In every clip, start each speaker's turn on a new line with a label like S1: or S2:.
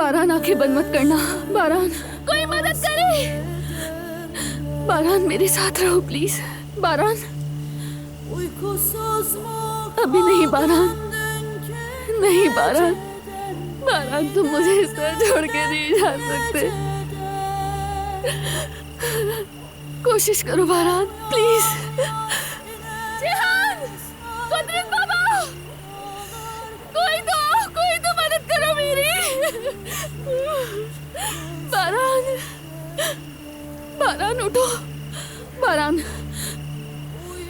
S1: बारान, आंखें बंद मत करना। बारान, कोई मदद करे। बारान, मेरे साथ रहो प्लीज। बारान, अभी नहीं बारान, नहीं बारान। बारान, तुम मुझे इस तरह छोड़ के नहीं जा सकते। कोशिश करो बारान, प्लीज। जिहान, कुदरत बाबा, कोई तो मदद करो मेरी। बारान, बारान उठो। बारान,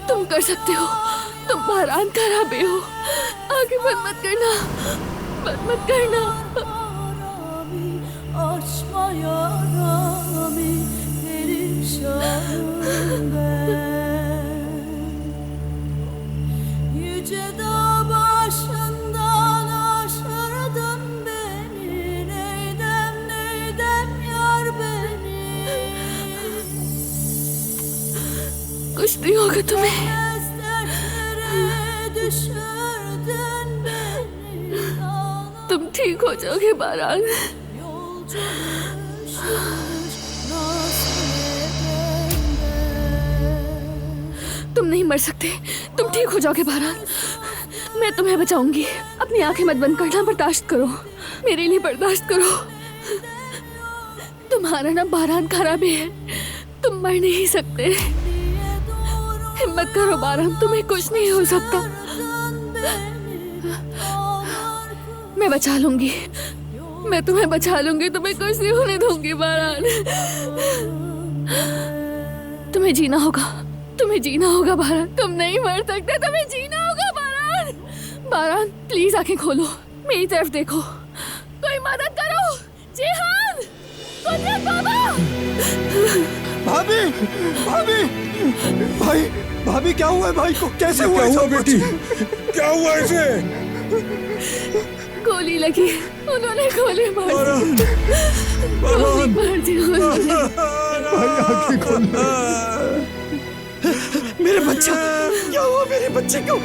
S1: तुम कर सकते हो। तुम बारान का राबे हो। आगे मत करना, मत करना।
S2: Yüce dağ başından aşırdın beni, neydem yar beni.
S1: कुछ नहीं होगा तुम्हें।
S2: Dertlere düşürdün beni,
S1: तुम ठीक हो जाओगे बारान।
S2: yolcu
S1: तुम नहीं मर सकते। तुम ठीक हो जाओगे बारान। मैं तुम्हें बचाऊंगी। अपनी आंखें मत बंद करना, बर्दाश्त करो। मेरे लिए बर्दाश्त करो। तुम्हारा ना बारान खराबे है। तुम मर नहीं सकते। हिम्मत करो बारान, तुम्हें कुछ नहीं हो सकता। मैं बचा लूंगी। मैं तुम्हें बचा लूंगी। तुम्हें कुछ नहीं होने दूंगी बारान। तुम्हें जीना होगा। तुम्हें जीना होगा बारान। तुम नहीं मर सकते। तुम्हें जीना होगा बारान। बारान, प्लीज आंखें खोलो। मेरी तरफ देखो। कोई मदद करो। जिहान, कुदरत बाबा।
S3: भाभी, भाभी, भाई, भाभी क्या हुआ है भाई को? कैसे हुआ?
S4: क्या हुआ
S3: सब कुछ?
S4: बेटी? क्या हुआ इसे?
S1: गोली लगी। उन्होंने गोली मार दी। गोली मार दी उन्होंने।
S4: भाई आंखें खोल।
S3: मेरे बच्चा, क्या हुआ मेरे बच्चे को?